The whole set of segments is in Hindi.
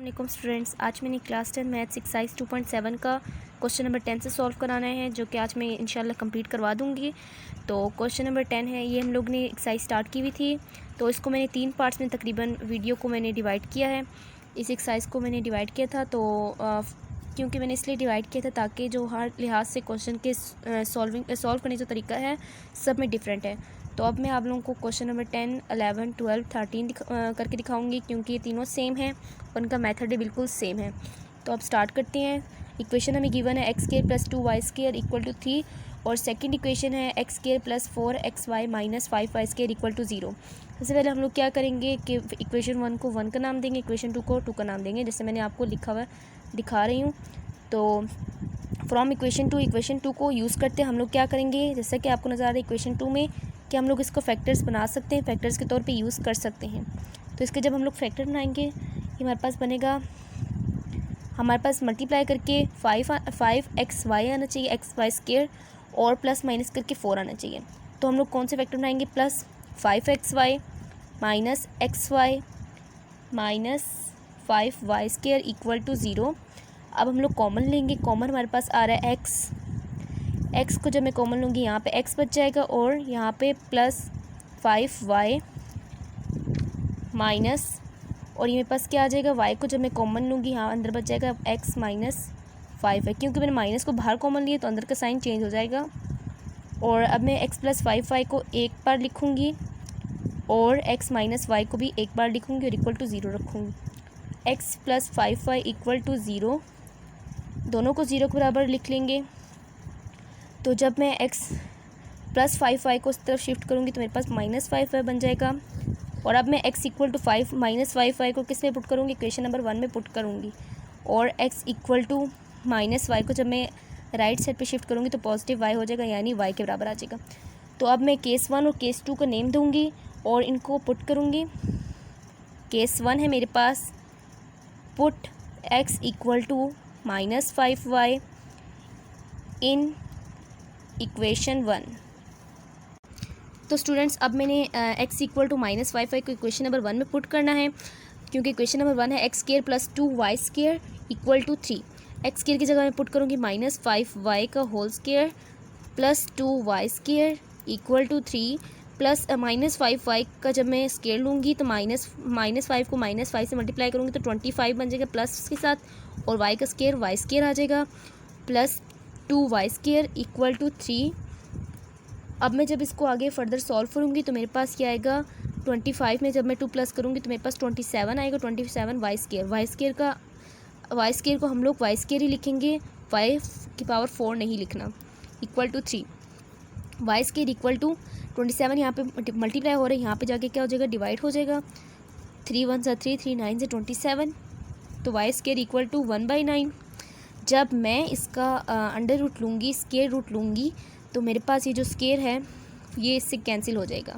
वालेकुम स्टूडेंट्स, आज मैंने क्लास 10 मैथ्स एक्सरसाइज 2.7 का क्वेश्चन नंबर 10 से सॉल्व कराना है, जो कि आज मैं इंशाल्लाह कंप्लीट करवा दूंगी। तो क्वेश्चन नंबर 10 है, ये हम लोग ने एक्सरसाइज स्टार्ट की हुई थी, तो इसको मैंने 3 पार्ट्स में तकरीबन वीडियो को मैंने डिवाइड किया है। इस एक्सरसाइज को मैंने डिवाइड किया था, तो क्योंकि मैंने इसलिए डिवाइड किया था ताकि जो हर लिहाज से क्वेश्चन के सॉल्व करने का तरीका है सब में डिफरेंट है। तो अब मैं आप लोगों को क्वेश्चन नंबर 10, 11, 12, 13 करके दिखाऊंगी, क्योंकि ये तीनों सेम हैं और उनका मेथड भी बिल्कुल सेम है। तो अब स्टार्ट करते हैं। इक्वेशन हमें गिवन है x² + 2y² = 3 और सेकंड इक्वेशन है x² + 4xy - 5y² = 0। सबसे पहले हम लोग क्या करेंगे कि इक्वेशन 1 को 1 का नाम देंगे, इक्वेशन 2 को 2 का नाम देंगे, जैसे मैंने आपको लिखा हुआ दिखा रही हूँ। तो फ्रॉम इक्वेशन 2 को यूज़ करते हम लोग क्या करेंगे, जैसा कि आपको नज़र आ रहा है इक्वेशन 2 में, कि हम लोग इसको फैक्टर्स बना सकते हैं, फैक्टर्स के तौर पे यूज़ कर सकते हैं। तो इसके जब हम लोग फैक्टर बनाएंगे, ये हमारे पास बनेगा, हमारे पास मल्टीप्लाई करके 5xy आना चाहिए, xy² और प्लस माइनस करके 4 आना चाहिए। तो हम लोग कौन से फैक्टर बनाएंगे, plus 5xy minus xy minus 5y² = 0। अब हम लोग कॉमन लेंगे, कॉमन हमारे पास आ रहा है x को जब मैं कॉमन लूँगी यहाँ पे x बच जाएगा और यहाँ पे प्लस 5y माइनस, और ये मेरे पास क्या आ जाएगा, y को जब मैं कॉमन लूँगी यहाँ अंदर बच जाएगा x - 5 है, क्योंकि मैंने माइनस को बाहर कॉमन लिया तो अंदर का साइन चेंज हो जाएगा। और अब मैं x + 5y को एक बार लिखूँगी और x - y को भी एक बार लिखूँगी और इक्वल टू 0 रखूँगी। x + 5y = 0, दोनों को 0 के बराबर लिख लेंगे। तो जब मैं x + 5y को उस तरफ शिफ्ट करूँगी तो मेरे पास -5y बन जाएगा। और अब मैं x = 5 - 5y को किस में पुट करूँगी, इक्वेशन नंबर 1 में पुट करूँगी। और x = -y को जब मैं राइट साइड पे शिफ्ट करूँगी तो पॉजिटिव y हो जाएगा, यानी y के बराबर आ जाएगा। तो अब मैं केस 1 और केस 2 का नेम दूँगी और इनको पुट करूँगी। केस 1 है मेरे पास, put x = -5y in equation 1। तो स्टूडेंट्स, अब मैंने x = -5y को इक्वेशन नंबर 1 में पुट करना है, क्योंकि इक्वेशन नंबर 1 है x² + 2y² = 3। x² की जगह मैं पुट करूँगी -5y का whole square plus 2y² = 3 plus -5y का जब मैं स्क्वायर लूँगी तो -5 को -5 से मल्टीप्लाई करूँगी तो 25 बन जाएगा प्लस के साथ, और y का स्क्वायर y² आ जाएगा प्लस 2y² = 3। अब मैं जब इसको आगे फर्दर सॉल्व करूँगी तो मेरे पास क्या आएगा, 25 में जब मैं 2 प्लस करूँगी तो मेरे पास 27 आएगा, 27 y² को हम लोग y² ही लिखेंगे, y⁴ नहीं लिखना, = 3। y² = 27 यहाँ पे मल्टीप्लाई हो रहा है, यहाँ पे जाके क्या हो जाएगा, डिवाइड हो जाएगा। 3 × 1 = 3, 3 × 9 = 27, तो y² = 1/9। जब मैं इसका अंडर रूट लूँगी, स्क्वायर रूट लूँगी, तो मेरे पास ये जो स्क्वायर है ये इससे कैंसिल हो जाएगा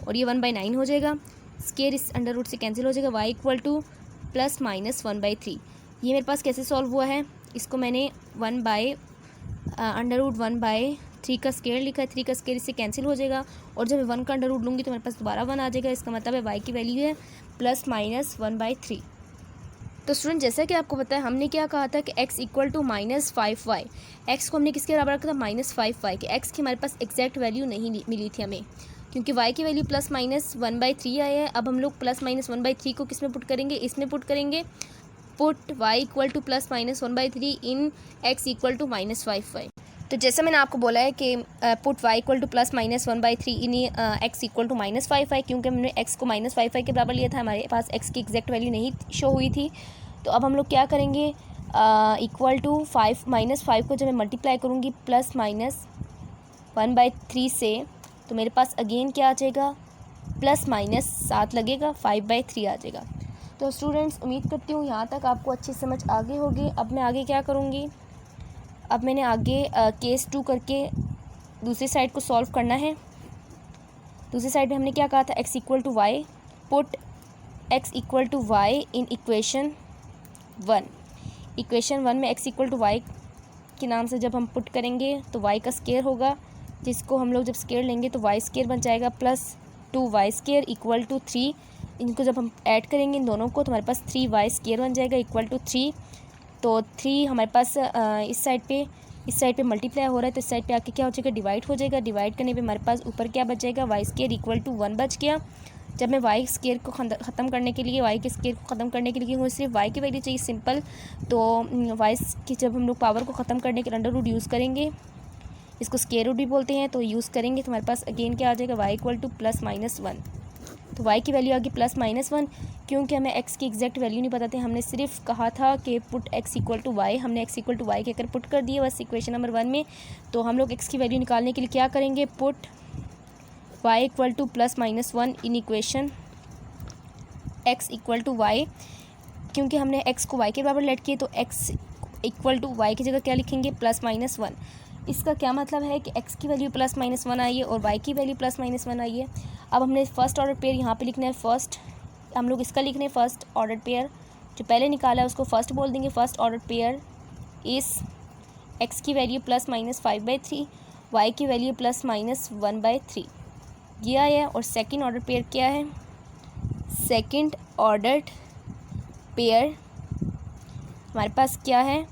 और ये 1/9 हो जाएगा। स्क्वायर इस अंडर रूट से कैंसिल हो जाएगा। y = ±1/3। ये मेरे पास कैसे सॉल्व हुआ है, इसको मैंने √1/3 का स्क्वायर लिखा है, 3 का स्क्वायर इससे कैंसिल हो जाएगा, और जब मैं 1 का अंडर रूट लूँगी तो मेरे पास दोबारा 1 आ जाएगा। इसका मतलब है y की वैल्यू है ±1/3। तो स्टूडेंट, जैसा कि आपको पता है हमने क्या कहा था कि x = -5y, x को हमने किसके बराबर रखा था, -5y के। x की हमारे पास एग्जैक्ट वैल्यू नहीं मिली थी हमें, क्योंकि y की वैल्यू ±1/3 आया है। अब हम लोग +-1/3 को किस में पुट करेंगे, इसमें पुट करेंगे। पुट y = +-1/3 इन x = -5y। तो जैसा मैंने आपको बोला है कि पुट y = +-1/3 इन x = -5y, क्योंकि हमने x को -5y के बराबर लिया था, हमारे पास x की एग्जैक्ट वैल्यू नहीं शो हुई थी। तो अब हम लोग क्या करेंगे, -5 को जब मैं मल्टीप्लाई करूँगी +-1/3 से, तो मेरे पास अगेन क्या आ जाएगा, +-7 लगेगा, 5/3 आ जाएगा। तो स्टूडेंट्स, उम्मीद करती हूँ यहाँ तक आपको अच्छी समझ आ गई होगी। अब मैं आगे क्या करूँगी, अब मैंने आगे केस 2 करके दूसरी साइड को सॉल्व करना है। दूसरी साइड में हमने क्या कहा था, x = y, put x = y इन इक्वेशन 1। इक्वेशन 1 में x = y के नाम से जब हम पुट करेंगे तो y का स्क्वायर होगा, जिसको हम लोग जब स्क्वायर लेंगे तो y² बन जाएगा प्लस 2y² = 3 इनको जब हम ऐड करेंगे इन दोनों को तो हमारे पास 3y² बन जाएगा इक्वल टू 3। तो 3 हमारे पास इस साइड पे मल्टीप्लाई हो रहा है तो इस साइड पे आके क्या हो जाएगा, डिवाइड हो जाएगा। डिवाइड करने पे हमारे पास ऊपर क्या बच जाएगा, y² इक्वल टू 1 बच गया। जब मैं y² को ख़त्म करने के लिए ख़त्म करने के लिए मुझे सिर्फ y की वैल्यू चाहिए सिंपल, तो y की जब हम लोग पावर को ख़त्म करने के अंडर रूट यूज़ करेंगे, इसको स्क्वायर रूट भी बोलते हैं, तो यूज़ करेंगे तो हमारे पास अगेन क्या आ जाएगा, y इक्वल टू +-1। तो y की वैल्यू आ गई +-1। क्योंकि हमें x की एग्जैक्ट वैल्यू नहीं पता थी, हमने सिर्फ कहा था कि put x equal to y, हमने x इक्वल टू y कहकर पुट कर दिया बस इक्वेशन नंबर 1 में। तो हम लोग x की वैल्यू निकालने के लिए क्या करेंगे, put y equal to +-1 in equation x equal to y। क्योंकि हमने x को y के बराबर लेट किए तो x इक्वल टू y की जगह क्या लिखेंगे, +-1। इसका क्या मतलब है कि x की वैल्यू +-1 आई है और y की वैल्यू +-1 आई है। अब हमने फर्स्ट ऑर्डर पेयर यहाँ पे लिखना है, फर्स्ट हम लोग इसका लिखने फर्स्ट ऑर्डर पेयर जो पहले निकाला है उसको फर्स्ट बोल देंगे। फर्स्ट ऑर्डर पेयर इस x की वैल्यू +-5/3, y की वैल्यू +-1/3 ये आया। और सेकंड ऑर्डर पेयर क्या है, सेकंड ऑर्डर पेयर हमारे पास क्या है,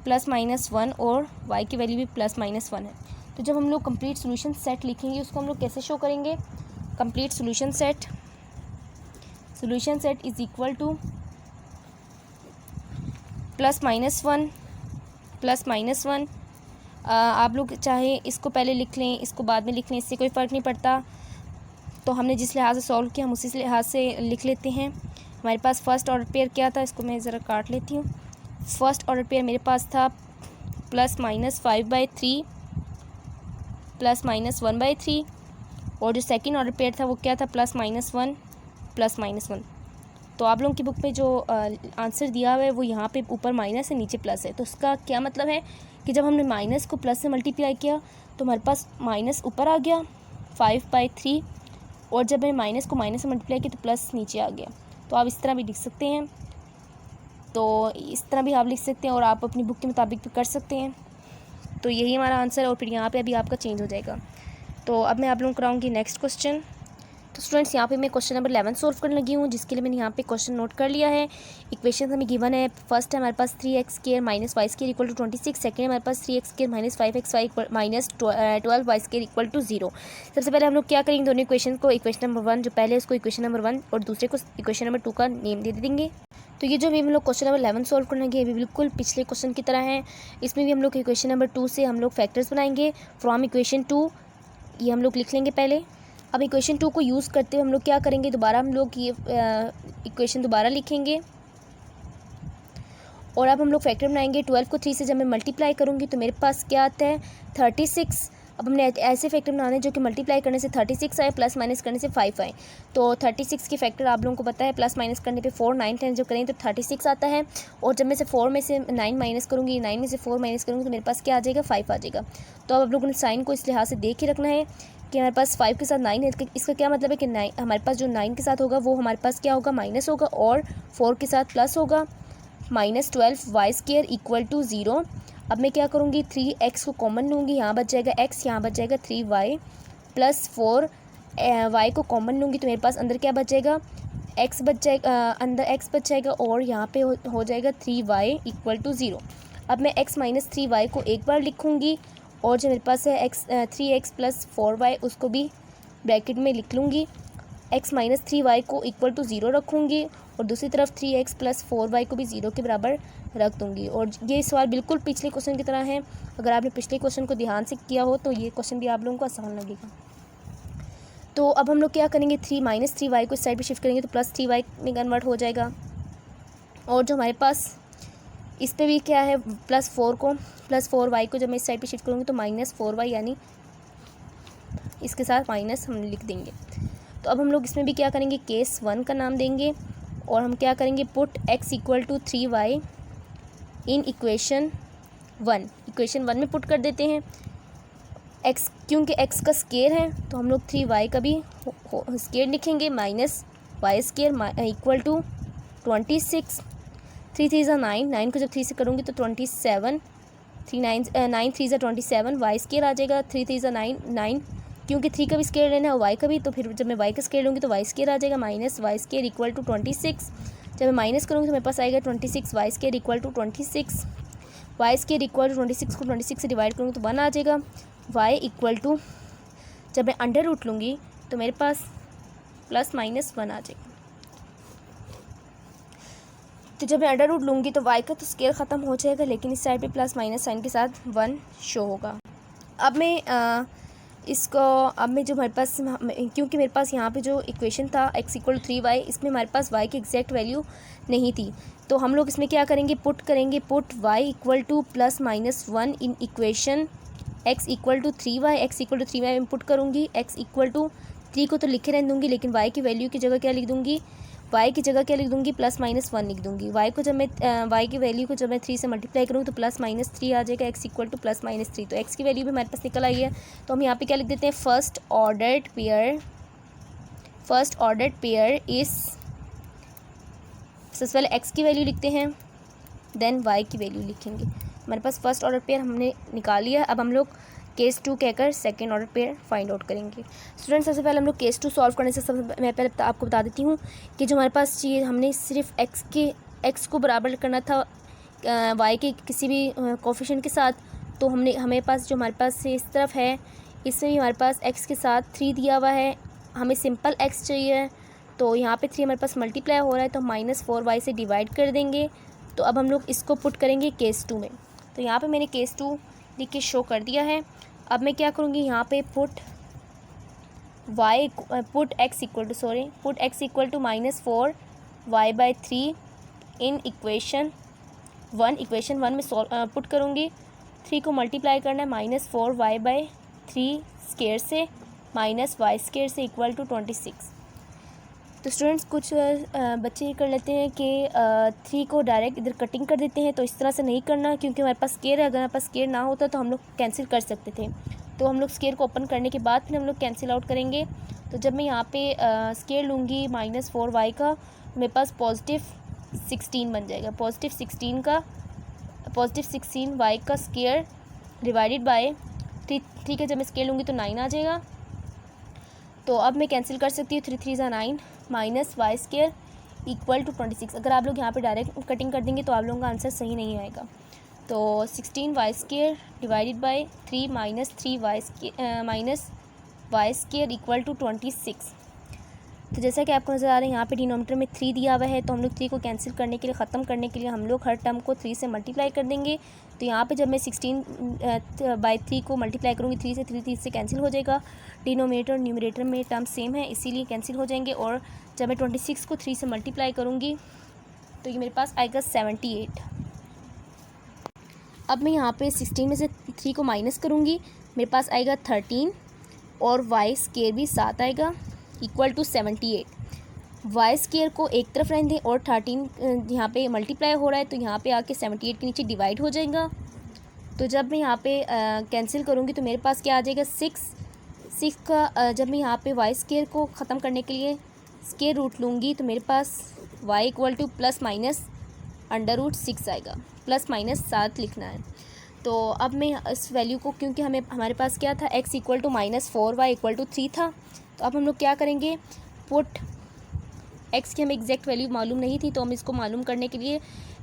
+-1 और y की वैल्यू भी +-1 है। तो जब हम लोग कंप्लीट सोल्यूशन सेट लिखेंगे उसको हम लोग कैसे शो करेंगे, complete solution set is equal to +-1 आप लोग चाहे इसको पहले लिख लें इसको बाद में लिख लें, इससे कोई फ़र्क नहीं पड़ता। तो हमने जिस लिहाज से सॉल्व किया हम उसी लिहाज से लिख लेते हैं। हमारे पास फर्स्ट ऑर्डर पेयर क्या था, इसको मैं ज़रा काट लेती हूँ। फर्स्ट ऑर्डर पेयर मेरे पास था +-5/3 +-1/3 और जो सेकंड ऑर्डर पेयर था वो क्या था, +-1। तो आप लोगों की बुक में जो आंसर दिया हुआ है वो यहाँ पे ऊपर माइनस है नीचे प्लस है। तो उसका क्या मतलब है कि जब हमने माइनस को प्लस से मल्टीप्लाई किया तो हमारे पास माइनस ऊपर आ गया 5/3 और जब मैंने माइनस को माइनस से मल्टीप्लाई किया तो प्लस नीचे आ गया। तो आप इस तरह भी लिख सकते हैं, तो इस तरह भी आप लिख सकते हैं और आप अपनी बुक के मुताबिक भी कर सकते हैं। तो यही हमारा आंसर है और फिर यहाँ पे अभी आपका चेंज हो जाएगा। तो अब मैं आप लोगों को कराऊँगी नेक्स्ट क्वेश्चन। तो स्टूडेंट्स यहाँ पे मैं क्वेश्चन नंबर 11 सॉल्व करने लगी हूँ, जिसके लिए मैंने यहाँ पे क्वेश्चन नोट कर लिया है। इक्वेशन हमें गिवन है, फर्स्ट है हमारे पास 3x² - y² equal to 26, second है हमारे पास 3x² - 5xy -12y² equal to 0। सबसे पहले हम लोग क्या करेंगे, दोनों इक्वेशन को, इक्वेशन नंबर 1 जो पहले उसको इक्वेशन नंबर 1 और दूसरे को इक्वेशन नंबर 2 का नेम दे देंगे। तो ये जो अभी हम लोग क्वेश्चन नंबर 11 सॉल्व करने लगे अभी बिल्कुल पिछले क्वेश्चन की तरह है। इसमें भी हम लोग इक्वेशन नंबर 2 से हम लोग फैक्टर्स बनाएंगे फ्रॉम इक्वेशन 2, ये हम लोग लिख लेंगे पहले। अब इक्वेशन 2 को यूज़ करते हुए हम लोग क्या करेंगे, दोबारा हम लोग ये इक्वेशन दोबारा लिखेंगे और अब हम लोग फैक्टर बनाएंगे। 12 को 3 से जब मैं मल्टीप्लाई करूँगी तो मेरे पास क्या आता है, 36। अब हमने ऐसे फैक्टर बनाने जो कि मल्टीप्लाई करने से 36 आए, प्लस माइनस करने से 5 आए। तो 36 के फैक्टर आप लोगों को पता है, प्लस माइनस करने पे 4 9 10 जब करेंगे तो 36 आता है। और जब मैं से 4 में से 9 माइनस करूँगी, 9 में से 4 माइनस करूँगी तो मेरे पास क्या आ जाएगा, 5 आ जाएगा। तो अब आप लोगों ने साइन को इस लिहाज से देख ही रखना है कि हमारे पास 5 के साथ 9 है। इसका क्या मतलब है कि 9 हमारे पास जो 9 के साथ होगा वो हमारे पास क्या होगा, माइनस होगा, और 4 के साथ प्लस होगा, -12y² इक्वल टू 0। अब मैं क्या करूँगी, 3x को कॉमन लूँगी, यहाँ बच जाएगा x, यहाँ बच जाएगा 3y प्लस 4 y को कॉमन लूँगी तो मेरे पास अंदर क्या बच जाएगा, x बच जाएगा, अंदर x बच जाएगा और यहाँ पे हो जाएगा 3y इक्वल टू 0। अब मैं x माइनस 3y को एक बार लिखूँगी और जो मेरे पास है 3x प्लस 4y उसको भी ब्रैकेट में लिख लूँगी। x माइनस 3y को इक्वल टू 0 रखूँगी और दूसरी तरफ 3x प्लस 4y को भी 0 के बराबर रख दूँगी। और ये सवाल बिल्कुल पिछले क्वेश्चन की तरह है। अगर आपने पिछले क्वेश्चन को ध्यान से किया हो तो ये क्वेश्चन भी आप लोगों को आसान लगेगा। तो अब हम लोग क्या करेंगे, 3 माइनस 3y को इस साइड पे शिफ्ट करेंगे तो प्लस 3y में कन्वर्ट हो जाएगा। और जो हमारे पास इस पर भी क्या है, प्लस 4y को जब मैं इस साइड पे शिफ्ट करूँगी तो माइनस 4y, यानी इसके साथ माइनस हम लिख देंगे। तो अब हम लोग इसमें भी क्या करेंगे, केस 1 का नाम देंगे और हम क्या करेंगे, put x equal to 3y in equation 1। Equation 1 में पुट कर देते हैं x, क्योंकि x का स्केयर है तो हम लोग 3y का भी स्केयर लिखेंगे, माइनस y² इक्वल टू 26। 3 3 ज़ा 9, 9 को जब 3 से करूँगी तो 27, 9 3 ज़ा 27, y² आ जाएगा, 3 3 ज़ा 9 9, क्योंकि 3 का भी स्केयर लेना है और y का भी, तो फिर जब मैं y का स्केयर लूँगी तो y स्केयर आ जाएगा minus y square equal to 26। जब मैं माइनस करूँगी तो मेरे पास आएगा 26 y square equal to 26। Y square equal to 26 को 26 से डिवाइड करूँगी तो 1 आ जाएगा। y इक्वल टू, जब मैं अंडर रूट लूँगी तो मेरे पास +-1 आ जाएगा। तो जब मैं अंडर रूट लूँगी तो y का तो स्केयर ख़त्म हो जाएगा, लेकिन इस साइड पे +- साइन के साथ 1 शो होगा। अब मैं अब मैं जो हमारे पास, क्योंकि मेरे पास यहाँ पे जो इक्वेशन था x इक्वल टू 3y, इसमें हमारे पास y की एग्जैक्ट वैल्यू नहीं थी, तो हम लोग इसमें क्या करेंगे, put y equal to +-1 in equation x equal to 3y। x equal to 3y में पुट करूँगी, x इक्वल टू 3 को तो लिखे रहने दूँगी, लेकिन y की वैल्यू की जगह क्या लिख दूँगी, y की जगह क्या लिख दूँगी, +-1 लिख दूँगी। y को जब मैं y की वैल्यू को जब मैं 3 से मल्टीप्लाई करूँ तो +-3 आ जाएगा, x इक्वल टू +-3। तो x की वैल्यू भी हमारे पास निकल आई है, तो हम यहाँ पे क्या लिख देते हैं, फर्स्ट ऑर्डर्ड पेयर इस, सबसे पहले x की वैल्यू लिखते हैं, देन y की वैल्यू लिखेंगे। हमारे पास फर्स्ट ऑर्डर पेयर हमने निकाल लिया। अब हम लोग केस 2 कहकर second order pair find out करेंगे। स्टूडेंट, सबसे पहले हम लोग केस 2 सॉल्व करने से मैं पहले आपको बता देती हूँ कि जो हमारे पास चाहिए, हमने सिर्फ x को बराबर करना था y के किसी भी कोफिशिएंट के साथ, तो हमें पास जो हमारे पास इस तरफ है, इसमें भी हमारे पास x के साथ 3 दिया हुआ है, हमें सिंपल x चाहिए, तो यहाँ पे 3 हमारे पास मल्टीप्लाई हो रहा है, तो -4y से डिवाइड कर देंगे। तो अब हम लोग इसको पुट करेंगे केस 2 में। तो यहाँ पे मैंने केस 2 लिख के शो कर दिया है। अब मैं क्या करूँगी, यहाँ पे put x equal to -4y/3 in equation 1 में पुट करूँगी। 3 को मल्टीप्लाई करना है -4y/3 स्केयर से -y स्केयर से इक्वल टू 26। तो स्टूडेंट्स, कुछ बच्चे ये कर लेते हैं कि 3 को डायरेक्ट इधर कटिंग कर देते हैं, तो इस तरह से नहीं करना, क्योंकि हमारे पास स्केयर है। अगर हमारे पास स्केयर ना होता तो हम लोग कैंसिल कर सकते थे, तो हम लोग स्केयर को ओपन करने के बाद फिर हम लोग कैंसिल आउट करेंगे। तो जब मैं यहाँ पे स्केयर लूँगी -4y का, मेरे पास +16 बन जाएगा। +16y का स्केयर डिवाइडेड बाय 3 का जब मैं स्केयर लूँगी तो 9 आ जाएगा। तो अब मैं कैंसिल कर सकती हूँ, 3 3 = 9 -y स्केयर इक्वल टू 26। अगर आप लोग यहाँ पे डायरेक्ट कटिंग कर देंगे तो आप लोगों का आंसर सही नहीं आएगा। तो 16y square divided by 3 -y square equal to 26। तो जैसा कि आपको नज़र आ रहा है, यहाँ पे डिनोमिनेटर में 3 दिया हुआ है, तो हम लोग 3 को कैंसिल करने के लिए, ख़त्म करने के लिए हम लोग हर टर्म को 3 से मल्टीप्लाई कर देंगे। तो यहाँ पे जब मैं 16/3 को मल्टीप्लाई करूँगी 3 से, 3 से कैंसिल हो जाएगा। डिनोमिनेटर और न्यूमरेटर में टर्म सेम है, इसीलिए कैंसिल हो जाएंगे। और जब मैं 26 को 3 से मल्टीप्लाई करूँगी तो ये मेरे पास आएगा 78। अब मैं यहाँ पे 16 में से 3 को माइनस करूँगी, मेरे पास आएगा 13 और y स्केयर भी 7 आएगा इक्वल टू 78। y स्केयर को एक तरफ रहने दें और 13 यहाँ पे मल्टीप्लाई हो रहा है, तो यहाँ पे आके 78 के नीचे डिवाइड हो जाएगा। तो जब मैं यहाँ पे कैंसिल करूँगी तो मेरे पास क्या आ जाएगा, 6 का जब मैं यहाँ पे y स्केयर को ख़त्म करने के लिए स्केयर रूट लूँगी तो मेरे पास y इक्वल टू +-√6 आएगा। +-7 लिखना है। तो अब मैं इस वैल्यू को, क्योंकि हमारे पास क्या था, x equal to -4y equal to 3 था, तो अब हम लोग क्या करेंगे, पुट x की हमें एग्जैक्ट वैल्यू मालूम नहीं थी, तो हम इसको मालूम करने के लिए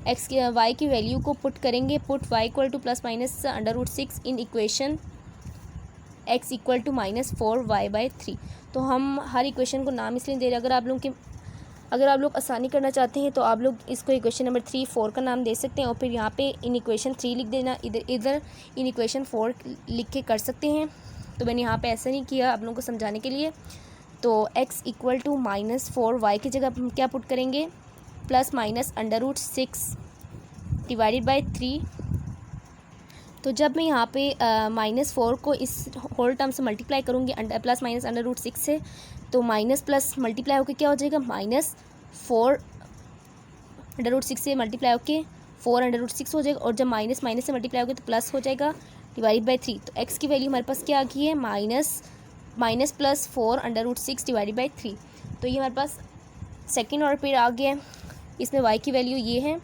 y की वैल्यू को पुट करेंगे। Put y equal to +-√6 in equation x equal to -4y/3। तो हम हर इक्वेशन को नाम इसलिए दे रहे हैं, अगर आप लोग आसानी करना चाहते हैं तो आप लोग इसको इक्वेशन नंबर 3, 4 का नाम दे सकते हैं और फिर यहाँ पे इन इक्वेशन 3 लिख देना, इधर इन इक्वेशन 4 लिख के कर सकते हैं। तो मैंने यहाँ पे ऐसा नहीं किया आप लोगों को समझाने के लिए। तो x इक्वल टू -4y की जगह हम क्या पुट करेंगे, +-√6 डिवाइडेड बाय 3। तो जब मैं यहाँ पे -4 को इस होल टर्म से मल्टीप्लाई करूँगी +-√6 से, तो माइनस प्लस मल्टीप्लाई होकर क्या हो जाएगा, -4√6 से मल्टीप्लाई होकर 4√6 हो जाएगा। और जब माइनस से मल्टीप्लाई होगा तो प्लस हो जाएगा डिवाइड बाय 3। तो x की वैल्यू हमारे पास क्या आ गई है, -+4√6 डिवाइडेड बाय 3। तो ये हमारे पास सेकेंड ऑर्डर पेयर आ गया है। इसमें y की वैल्यू ये है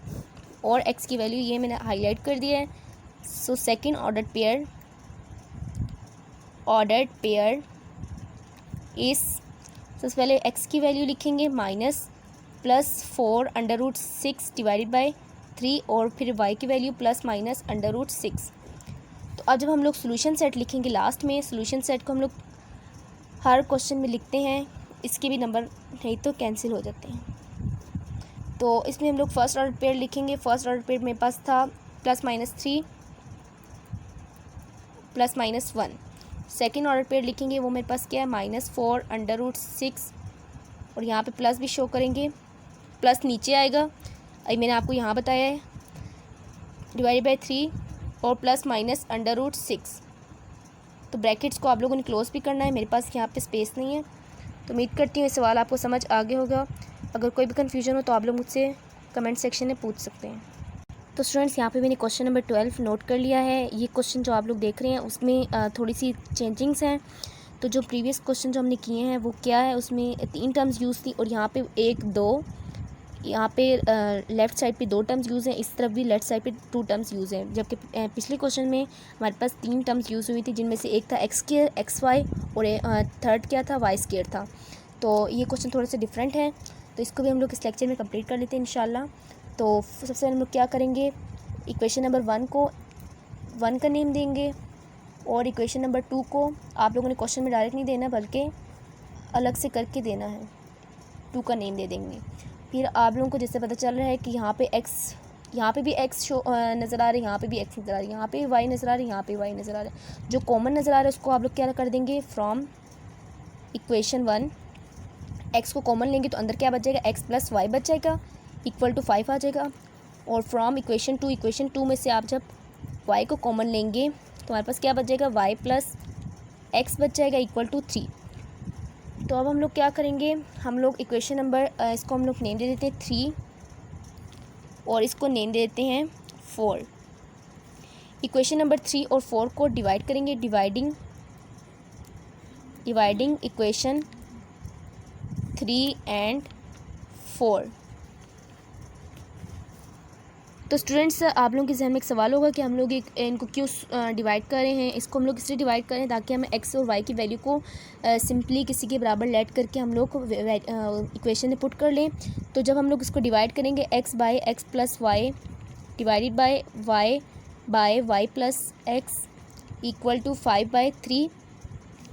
और x की वैल्यू ये मैंने हाईलाइट कर दिया है। सो सेकेंड ऑर्डर पेयर इस सबसे पहले x की वैल्यू लिखेंगे -+4√6 डिवाइडेड बाय 3 और फिर y की वैल्यू +-√6। तो अब जब हम लोग सोल्यूशन सेट लिखेंगे लास्ट में, सोल्यूशन सेट को हम लोग हर क्वेश्चन में लिखते हैं, इसके भी नंबर नहीं तो कैंसिल हो जाते हैं। तो इसमें हम लोग फर्स्ट ऑर्डर पेयर लिखेंगे। फर्स्ट ऑर्डर पेयर मेरे पास था +-3 +-1। सेकेंड ऑर्डर पेयर लिखेंगे, वो मेरे पास क्या है -4√6 और यहाँ पे प्लस भी शो करेंगे, प्लस नीचे आएगा, अभी मैंने आपको यहाँ बताया है, डिवाइडेड बाय 3 और +-√6। तो ब्रैकेट्स को आप लोगों ने क्लोज भी करना है, मेरे पास यहाँ पे स्पेस नहीं है। तो उम्मीद करती हूँ ये सवाल आपको समझ आ गया होगा। अगर कोई भी कन्फ्यूजन हो तो आप लोग मुझसे कमेंट सेक्शन में पूछ सकते हैं। तो स्टूडेंट्स यहाँ पे मैंने क्वेश्चन नंबर 12 नोट कर लिया है। ये क्वेश्चन जो आप लोग देख रहे हैं उसमें थोड़ी सी चेंजिंग्स हैं। तो जो प्रीवियस क्वेश्चन जो हमने किए हैं वो क्या है, उसमें 3 टर्म्स यूज़ थी और यहाँ पे 1 2, यहाँ पे लेफ़्ट साइड पे 2 टर्म्स यूज़ हैं, इस तरफ भी लेफ़्ट साइड पे 2 टर्म्स यूज़ हैं। जबकि पिछले क्वेश्चन में हमारे पास 3 टर्म्स यूज़ हुई थी, जिनमें से एक था x² xy और थर्ड क्या था y² था। तो ये क्वेश्चन थोड़े से डिफरेंट है, तो इसको भी हम लोग इस लेक्चर में कंप्लीट कर लेते हैं इंशाल्लाह। तो सबसे पहले हम लोग क्या करेंगे, इक्वेशन नंबर 1 को 1 का नेम देंगे और इक्वेशन नंबर 2 को आप लोगों ने क्वेश्चन में डायरेक्ट नहीं देना बल्कि अलग से करके देना है, 2 का नेम दे देंगे। फिर आप लोगों को जैसे पता चल रहा है कि यहाँ पे x, यहाँ पे भी x शो नज़र आ रहा है, यहाँ पे भी x नज़र आ रही है, यहाँ पे y नज़र आ रही है, यहाँ पे y नज़र आ रहा है। जो कॉमन नज़र आ रहा है उसको आप लोग क्या कर देंगे, फ्रॉम इक्वेशन 1 x को कॉमन लेंगे तो अंदर क्या बच जाएगा, x + y बच जाएगा = 5 आ जाएगा। और फ्रॉम इक्वेशन 2 में से आप जब y को कॉमन लेंगे तो हमारे पास क्या बच जाएगा, y + x बच जाएगा = 3। तो अब हम लोग क्या करेंगे, हम लोग इक्वेशन नंबर इसको हम लोग नेम दे देते हैं 3 और इसको नेम दे देते हैं 4। इक्वेशन नंबर 3 और 4 को डिवाइड करेंगे, डिवाइडिंग इक्वेशन 3 एंड 4। तो स्टूडेंट्स आप लोगों के जहन में एक सवाल होगा कि हम लोग इनको क्यों डिवाइड कर रहे हैं। इसको हम लोग इसलिए डिवाइड करें ताकि हमें x और y की वैल्यू को सिंपली किसी के बराबर लेट करके हम लोग इक्वेशन में पुट कर लें। तो जब हम लोग इसको डिवाइड करेंगे x by x + y divided by y + x = 5/3।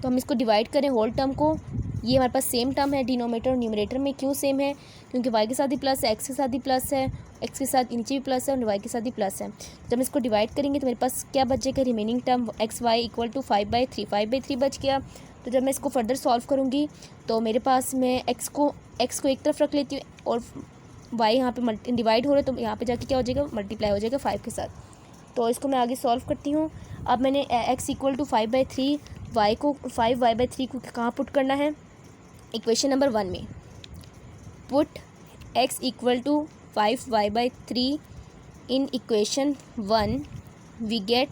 तो हम इसको डिवाइड करें होल टर्म को, ये हमारे पास सेम टर्म है डिनोमिनेटर और न्यूमरेटर में। क्यों सेम है, क्योंकि y के साथ भी प्लस है, x के साथ भी प्लस है, x के साथ नीचे भी प्लस है और y के साथ भी प्लस है। जब हम इसको डिवाइड करेंगे तो मेरे पास क्या बचेगा, रिमेनिंग टर्म xy = 5/3 बच गया। तो जब मैं इसको फर्दर सॉल्व करूँगी तो मेरे पास मैं x को एक तरफ रख लेती हूँ और y यहाँ पे डिवाइड हो रहा है तो यहाँ पे जाके क्या हो जाएगा, मल्टीप्लाई हो जाएगा 5 के साथ। तो इसको मैं आगे सॉल्व करती हूँ। अब मैंने x = 5/3, y को 5y/3 को कहाँ पुट करना है, इक्वेशन नंबर 1 में। Put x = 5y/3 in equation 1 we get.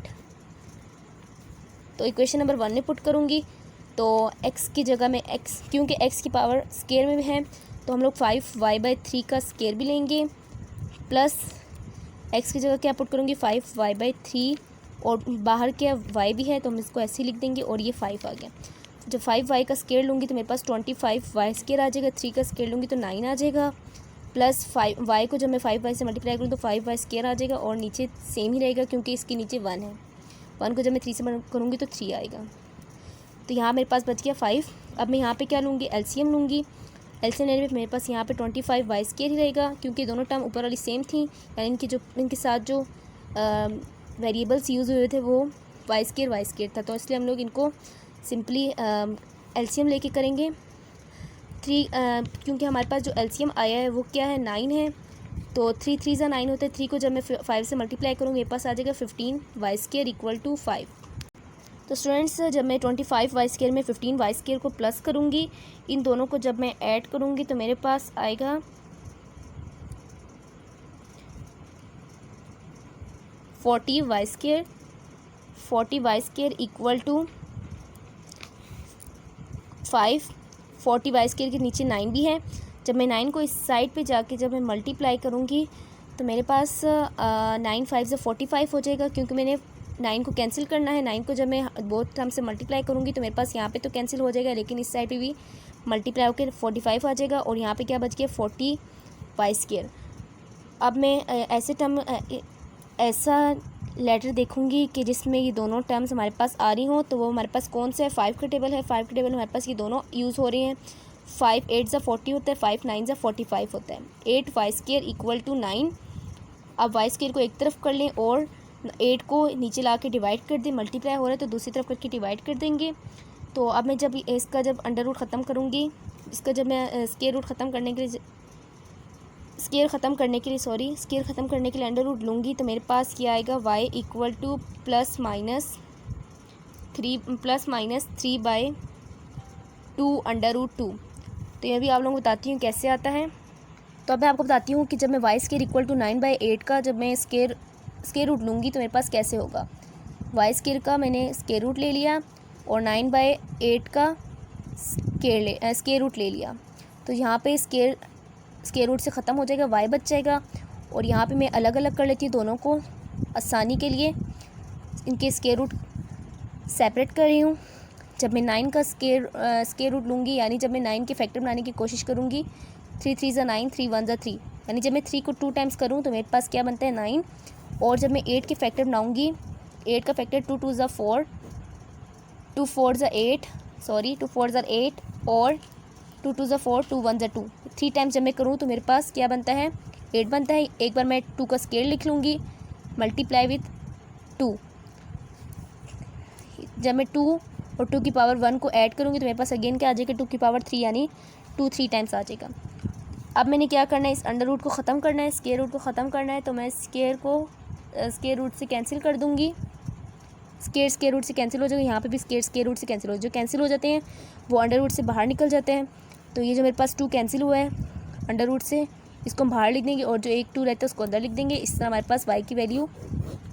तो इक्वेशन नंबर 1 में पुट करूँगी तो x की जगह में x, क्योंकि x की पावर स्केयर में है तो हम लोग 5y/3 का स्केयर भी लेंगे, प्लस x की जगह क्या पुट करूँगी 5y/3 और बाहर क्या y भी है तो हम इसको ऐसे ही लिख देंगे और ये 5 आ गया। जब 5y का स्केयर लूँगी तो मेरे पास 25y² आ जाएगा, 3 का स्केयर लूँगी तो 9 आ जाएगा, प्लस 5y को जब मैं 5y से मल्टीप्लाई करूँ तो 5y² आ जाएगा और नीचे सेम ही रहेगा क्योंकि इसके नीचे 1 है। 1 को जब मैं 3 से करूँगी तो 3 आएगा। तो यहाँ मेरे पास बच गया 5। अब मैं यहाँ पे क्या लूँगी, एलसीएम लूँगी। एलसीएम लेने में मेरे पास यहाँ पे 25y² ही रहेगा क्योंकि दोनों टर्म ऊपर वाली सेम थी, यानी इनके साथ जो वेरिएबल्स यूज़ हुए थे वो y² था। तो इसलिए हम लोग इनको सिंपली एलसीएम लेके करेंगे। 3 क्योंकि हमारे पास जो एलसीएम आया है वो क्या है, 9 है। तो 3 3 9 होते हैं, 3 को जब मैं 5 से मल्टीप्लाई करूँगी मेरे पास आ जाएगा 15y² = 5। तो स्टूडेंट्स जब मैं 25y² में 15y² को प्लस करूँगी, इन दोनों को जब मैं ऐड करूँगी तो मेरे पास आएगा 40y² = 5। 40y² के नीचे 9 भी है। जब मैं 9 को इस साइड पे जाके जब मैं मल्टीप्लाई करूँगी तो मेरे पास 9 5 45 हो जाएगा क्योंकि मैंने 9 को कैंसिल करना है। 9 को जब मैं बोथ टर्म से मल्टीप्लाई करूँगी तो मेरे पास यहाँ पे तो कैंसिल हो जाएगा, लेकिन इस साइड पे भी मल्टीप्लाई होकर 45 आ जाएगा और यहाँ पे क्या बच गया 40y²। अब मैं ऐसे टर्म ऐसा लेटर देखूँगी कि जिसमें ये दोनों टर्म्स हमारे पास आ रही हों, तो वो हमारे पास कौन सा है, 5 का टेबल है। 5 के टेबल में हमारे पास ये दोनों यूज़ हो रहे हैं। 5 8 ज़ा 40 होता है, 5 9 ज़ा 45 होता है। 8y² equal to 9। अब y² को एक तरफ कर लें और 8 को नीचे ला के डिवाइड कर दें, मल्टीप्लाई हो रहा है तो दूसरी तरफ करके डिवाइड कर देंगे। तो अब मैं जब इसका जब अंडर रूट ख़त्म करूँगी, इसका जब मैं स्क्वायर रूट ख़त्म करने के लिए स्क्वायर ख़त्म करने के लिए अंडर रूट लूँगी, तो मेरे पास क्या आएगा, y equal to plus minus 3/2 under root 2। तो ये भी आप लोगों को बताती हूँ कैसे आता है। तो अब मैं आपको बताती हूँ कि जब मैं y² इक्वल टू 9/8 का जब मैं स्क्वायर रूट लूँगी तो मेरे पास कैसे होगा। y² का मैंने स्क्वायर रूट ले लिया और 9/8 का स्क्वायर रूट ले लिया, तो यहाँ पे स्क्वायर रूट से ख़त्म हो जाएगा, y बच जाएगा। और यहाँ पे मैं अलग अलग कर लेती हूँ दोनों को आसानी के लिए, इनके स्क्वायर रूट सेपरेट कर रही हूँ। जब मैं 9 का स्क्वायर रूट लूँगी, यानी जब मैं 9 के फैक्टर बनाने की कोशिश करूँगी, 3 3 ज़ा 9, 3 1 ज़ा 3, यानी जब मैं 3 को 2 टाइम्स करूँ तो मेरे पास क्या बनता है 9। और जब मैं 8 के फैक्टर बनाऊँगी, 8 का फैक्टर 2 2 ज़ा 4, 2 4 ज़ा 8, 2 4 ज़ा 8 और 2 2 ज़ा 4, 2 1 ज़ा 2, 3 टाइम्स जब मैं करूँ तो मेरे पास क्या बनता है 8 बनता है। एक बार मैं 2 का स्क्वायर लिख लूँगी, मल्टीप्लाई विथ 2। जब मैं 2 और 2 की पावर 1 को ऐड करूँगी तो मेरे पास अगेन क्या आ जाएगा 2 की पावर 3, यानी 2 3 टाइम्स आ जाएगा। अब मैंने क्या करना है, इस अंडर रूट को ख़त्म करना है, स्क्वायर रूट को ख़त्म करना है। तो मैं स्क्वायर रूट से कैंसिल कर दूँगी, स्क्वायर रूट से कैंसिल हो जाएगा। यहाँ पे भी स्क्वायर रूट से कैंसिल हो, जो कैंसिल हो जाते हैं वो अंडर रूट से बाहर निकल जाते हैं। तो ये जो मेरे पास 2 कैंसिल हुआ है अंडर रूट से, इसको हम बाहर लिख देंगे और जो एक 2 रहता है उसको अंदर लिख देंगे। इस तरह हमारे पास y की वैल्यू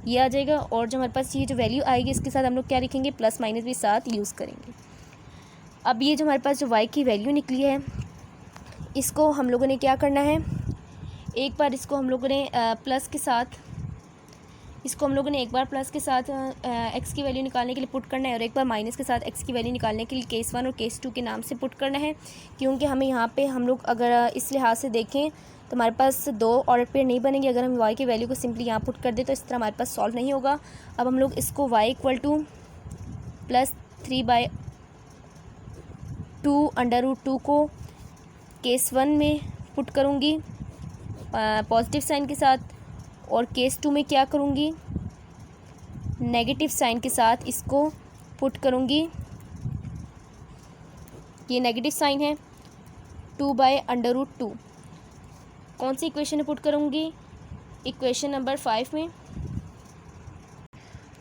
ये आ जाएगा। और जो हमारे पास ये जो वैल्यू आएगी इसके साथ हम लोग क्या लिखेंगे, प्लस माइनस भी साथ यूज़ करेंगे। अब ये जो हमारे पास जो y की वैल्यू निकली है, इसको हम लोगों ने क्या करना है, एक बार इसको हम लोगों ने प्लस के साथ x की वैल्यू निकालने के लिए पुट करना है और एक बार माइनस के साथ x की वैल्यू निकालने के लिए केस 1 और केस 2 के नाम से पुट करना है। क्योंकि हमें यहाँ पे हम लोग अगर इस लिहाज से देखें तो हमारे पास 2 ऑर्डर पेयर नहीं बनेंगे। अगर हम y की वैल्यू को सिंपली यहाँ पुट कर दे तो इस तरह हमारे पास सॉल्व नहीं होगा। अब हम लोग इसको y equal to plus 3/2 under root 2 को केस 1 में पुट करूँगी पॉजिटिव साइन के साथ, और केस 2 में क्या करूँगी, नेगेटिव साइन के साथ इसको पुट करूँगी। ये नेगेटिव साइन है 2/√2। कौन सी इक्वेशन में पुट करूँगी, इक्वेशन नंबर 5 में।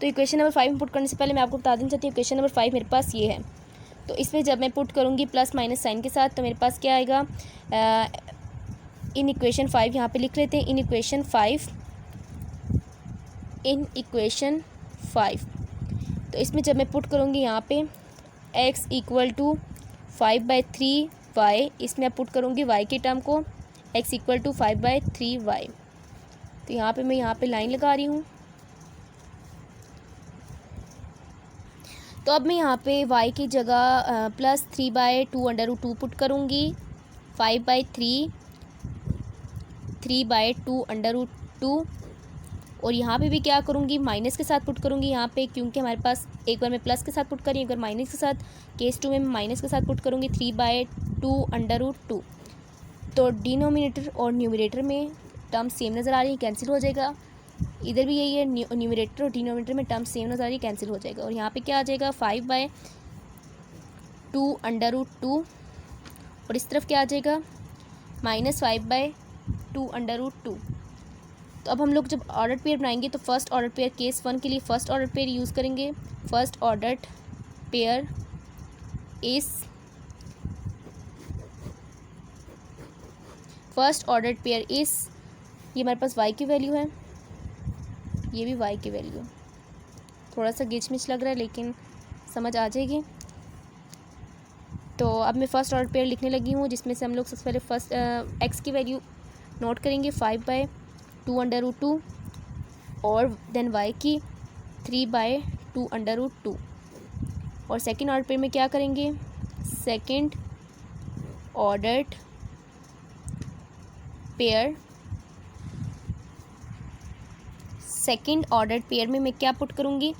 तो इक्वेशन नंबर 5 में पुट करने से पहले मैं आपको बता देना चाहती हूँ इक्वेशन नंबर 5 मेरे पास ये है। तो इसमें जब मैं पुट करूँगी प्लस माइनस साइन के साथ तो मेरे पास क्या आएगा, इन इक्वेशन 5 यहाँ पे लिख लेते हैं। इन इक्वेशन 5 तो इसमें जब मैं पुट करूँगी यहाँ पे x इक्वल टू 5/3y, इसमें पुट करूँगी y के टर्म को, x इक्वल टू 5/3y। तो यहाँ पे मैं यहाँ पे लाइन लगा रही हूँ। तो अब मैं यहाँ पे y की जगह प्लस 3/2 अंडर रूट 2 पुट करूँगी, 3/2 अंडर रूट 2। और यहाँ पे भी क्या करूँगी, माइनस के साथ पुट करूँगी यहाँ पे, क्योंकि हमारे पास एक बार मैं प्लस के साथ पुट करी, एक बार माइनस के साथ। केस 2 में मैं माइनस के साथ पुट करूँगी 3/2 अंडर रूट 2। तो डिनोमिनेटर और न्यूमरेटर में टर्म सेम नज़र आ रही है, कैंसिल हो जाएगा। इधर भी यही है, न्यूमरेटर और डिनोमिनेटर में टर्म सेम नज़र आ रही है, कैंसिल हो जाएगा। और यहाँ पे क्या आ जाएगा 5/2 अंडर रूट 2, और इस तरफ क्या आ जाएगा -5/2 अंडर रूट 2। तो अब हम लोग जब ऑर्डर पेयर बनाएंगे तो फर्स्ट ऑर्डर पेयर केस 1 के लिए फर्स्ट ऑर्डर पेयर यूज़ करेंगे। फर्स्ट ऑर्डर पेयर इस ये हमारे पास y की वैल्यू है, ये भी y की वैल्यू है। थोड़ा सा गिचमिच लग रहा है लेकिन समझ आ जाएगी। तो अब मैं फ़र्स्ट ऑर्डर पेयर लिखने लगी हूँ, जिसमें से हम लोग सबसे पहले फर्स्ट x की वैल्यू नोट करेंगे 5/2 अंडर रूट 2 और देन y की 3/2 और सेकंड ऑर्डर पेयर में क्या करेंगे, second ordered pair, second ordered pair में मैं क्या पुट करूँगी,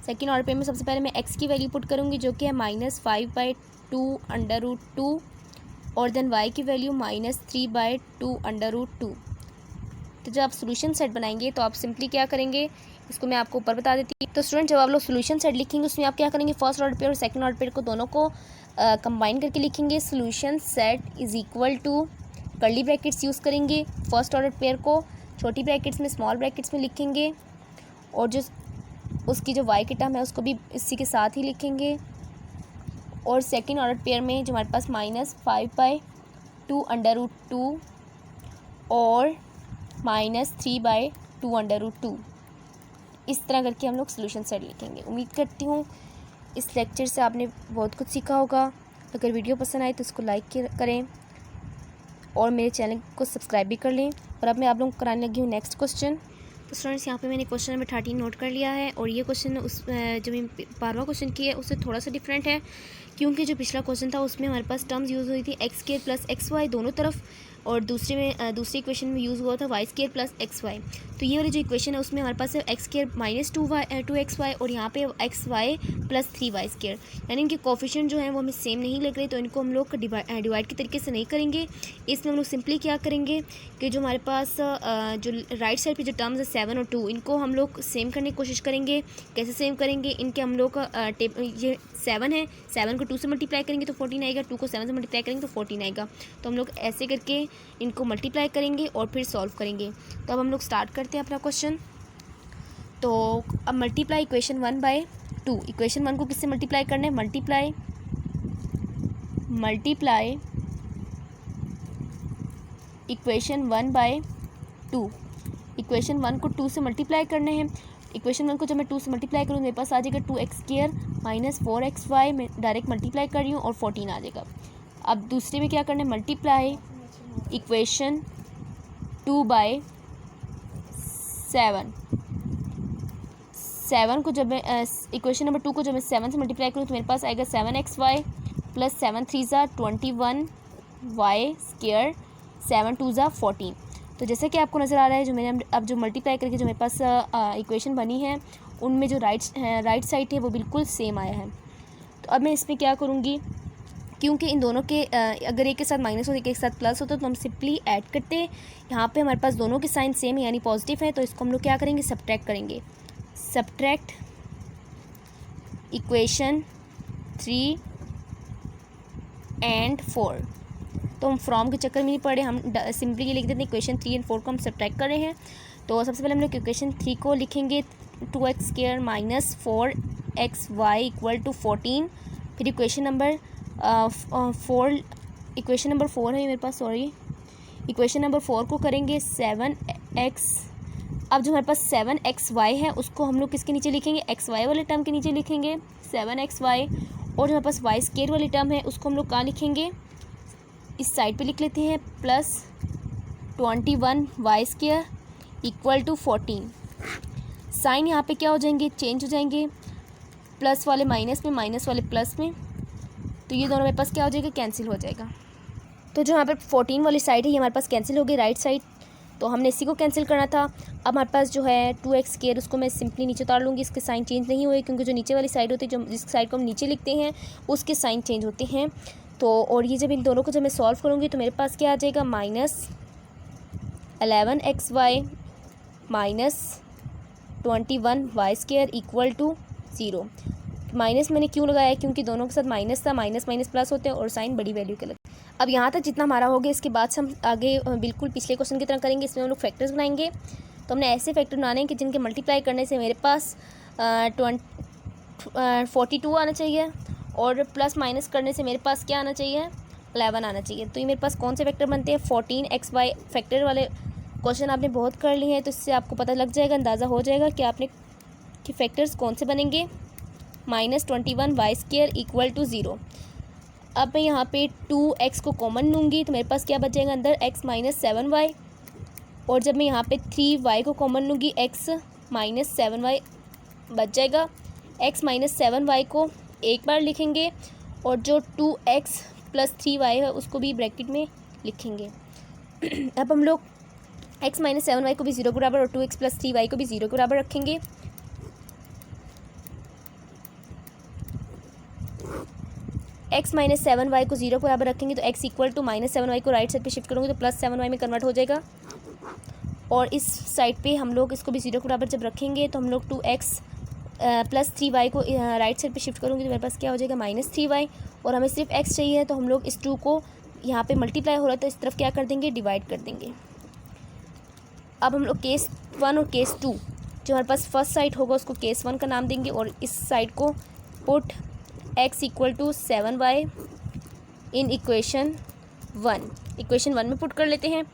सेकंड ऑर्डर पेयर में सबसे पहले मैं x की वैल्यू पुट करूँगी जो कि है -5/2 और देन y की वैल्यू -3/2 तो जब आप सोल्यूशन सेट बनाएंगे तो आप सिंपली क्या करेंगे, इसको मैं आपको ऊपर बता देती हूँ। तो स्टूडेंट जब आप लोग सोल्यूशन सेट लिखेंगे उसमें आप क्या करेंगे, फर्स्ट ऑर्डर पेयर और सेकंड ऑर्डर पेयर को दोनों को कंबाइन करके लिखेंगे। Solution set is equal to curly brackets use करेंगे, फर्स्ट ऑर्डर पेयर को छोटी ब्रैकेट्स में स्मॉल ब्रैकेट्स में लिखेंगे और जो उसकी जो y की टर्म है उसको भी इसी के साथ ही लिखेंगे और सेकंड ऑर्डर पेयर में जो हमारे पास -5/2 और -3/2 इस तरह करके हम लोग सोल्यूशन सेट लिखेंगे। उम्मीद करती हूँ इस लेक्चर से आपने बहुत कुछ सीखा होगा। अगर वीडियो पसंद आए तो इसको लाइक करें और मेरे चैनल को सब्सक्राइब भी कर लें। और अब मैं आप लोगों को कराने लगी हूँ नेक्स्ट क्वेश्चन। तो स्टूडेंट्स यहाँ पे मैंने क्वेश्चन नंबर 13 नोट कर लिया है और ये क्वेश्चन उस जो मैं 12वां क्वेश्चन किया है उससे थोड़ा सा डिफरेंट है, क्योंकि जो पिछला क्वेश्चन था उसमें हमारे पास टर्म्स यूज़ हुई थी x² + xy दोनों तरफ और दूसरी इक्वेशन में यूज़ हुआ था y² + xy। तो ये वाली जो इक्वेशन है उसमें हमारे पास है x² - 2xy और यहाँ पे xy + 3y², यानी इनके कोफिशिएंट जो हैं वो हमें सेम नहीं लग रहे, तो इनको हम लोग डिवाइड के तरीके से नहीं करेंगे। इसमें हम लोग सिंपली क्या करेंगे कि जो हमारे पास जो राइट साइड पे जो टर्म्स है 7 और 2 इनको हम लोग सेम करने की कोशिश करेंगे। कैसे सेम करेंगे, इनके हम लोग ये 7 है, 7 को 2 से मल्टीप्लाई करेंगे तो 14 आएगा, 2 को 7 से मल्टीप्लाई करेंगे तो 14 आएगा। तो हम लोग ऐसे करके इनको मल्टीप्लाई करेंगे और फिर सॉल्व करेंगे। तो अब हम लोग स्टार्ट करते हैं अपना क्वेश्चन। तो अब मल्टीप्लाई इक्वेशन 1/2, इक्वेशन 1 को किससे मल्टीप्लाई करना है, मल्टीप्लाई इक्वेशन 1/2, इक्वेशन 1 को 2 से मल्टीप्लाई करने हैं। इक्वेशन 1 को जब मैं 2 से मल्टीप्लाई करूँ मेरे पास आ जाएगा 2x² - 4xy, मैं डायरेक्ट मल्टीप्लाई कर रही हूँ और 14 आ जाएगा। अब दूसरे में क्या करना है, मल्टीप्लाई इक्वेशन 2/7, 7 को जब मैं इक्वेशन नंबर 2 को जब मैं 7 से मल्टीप्लाई करूँ तो मेरे पास आएगा 7xy + 7 3 21y², 7 2 14। तो जैसे कि आपको नज़र आ रहा है जो मैंने अब जो मल्टीप्लाई करके जो मेरे पास इक्वेशन बनी है उनमें जो राइट साइड है वो बिल्कुल सेम आया है। तो अब मैं इसमें क्या करूँगी, क्योंकि इन दोनों के अगर एक के साथ माइनस हो एक के साथ प्लस होता तो हम सिंपली ऐड करते। यहाँ पे हमारे पास दोनों के साइन सेम है यानी पॉजिटिव है, तो इसको हम लोग क्या करेंगे, सब्ट्रैक्ट करेंगे। सब्ट्रैक्ट इक्वेशन 3 और 4, तो हम फ्रॉम के चक्कर में नहीं पड़े, हम सिंपली ये लिख देते हैं इक्वेशन 3 और 4 को हम सब्ट्रैक्ट कर रहे हैं। तो सबसे पहले हम लोग इक्वेशन 3 को लिखेंगे 2x² - 4xy = 14। फिर इक्वेशन नंबर 4 है मेरे पास, सॉरी, इक्वेशन नंबर 4 को करेंगे 7x। अब जो हमारे पास 7xy है उसको हम लोग किसके नीचे लिखेंगे, xy वाले टर्म के नीचे लिखेंगे 7xy, और जो हमारे पास y² वाली टर्म है उसको हम लोग कहाँ लिखेंगे, इस साइड पे लिख लेते हैं +21y² = 14। साइन यहाँ पे क्या हो जाएंगे, चेंज हो जाएंगे, प्लस वाले माइनस में, माइनस वाले प्लस में, तो ये दोनों मेरे पास क्या हो जाएगा, कैंसिल हो जाएगा। तो जो यहाँ पर 14 वाली साइड है ये हमारे पास कैंसिल हो गई राइट साइड, तो हमने इसी को कैंसिल करना था। अब हमारे पास जो है 2x² उसको मैं सिंपली नीचे उतार लूँगी, इसके साइन चेंज नहीं हुए क्योंकि जो नीचे वाली साइड होती है, जो जिस साइड को हम नीचे लिखते हैं उसके साइन चेंज होते हैं। तो और ये जब इन दोनों को जब मैं सॉल्व करूँगी तो मेरे पास क्या आ जाएगा, -11xy - 21y² = 0। माइनस मैंने क्यों लगाया है, क्योंकि दोनों के साथ माइनस था, माइनस माइनस प्लस होते हैं और साइन बड़ी वैल्यू के लगते हैं। अब यहाँ तक जितना हमारा हो गया, इसके बाद से हम आगे बिल्कुल पिछले क्वेश्चन की तरह करेंगे। इसमें हम लोग फैक्टर्स बनाएंगे, तो हमने ऐसे फैक्टर बनाने हैं कि जिनके मल्टीप्लाई करने से मेरे पास 42 आना चाहिए और प्लस माइनस करने से मेरे पास क्या आना चाहिए, 11 आना चाहिए। तो ये मेरे पास कौन से फैक्टर बनते हैं, 14xy फैक्टर वाले क्वेश्चन आपने बहुत कर लिए हैं, तो इससे आपको पता लग जाएगा, अंदाज़ा हो जाएगा कि आपने कि फैक्टर्स कौन से बनेंगे। -21y² = 0। अब मैं यहाँ पे 2x को कॉमन लूँगी तो मेरे पास क्या बच जाएगा अंदर, x - 7y, और जब मैं यहाँ पे 3y को कॉमन लूँगी x - 7y बच जाएगा। x माइनस 7y को एक बार लिखेंगे और जो 2x प्लस 3y है उसको भी ब्रैकेट में लिखेंगे। अब हम लोग x माइनस 7y को भी 0 के बराबर और 2x प्लस 3y को भी 0 के बराबर रखेंगे। x माइनस 7y को 0 के बराबर रखेंगे तो x equal to minus 7y को राइट साइड पे शिफ्ट करूँगी तो प्लस 7y में कन्वर्ट हो जाएगा। और इस साइड पे हम लोग इसको भी 0 के बराबर जब रखेंगे तो हम लोग 2x प्लस 3y को राइट साइड पे शिफ्ट करूँगी तो मेरे पास क्या हो जाएगा माइनस 3y। और हमें सिर्फ x चाहिए तो हम लोग इस 2 को यहाँ पे मल्टीप्लाई हो रहा है तो इस तरफ क्या कर देंगे, डिवाइड कर देंगे। अब हम लोग केस 1 और केस 2 जो हमारे पास फर्स्ट साइड होगा उसको केस 1 का नाम देंगे और इस साइड को put x equal to 7y in equation 1 में पुट कर लेते हैं।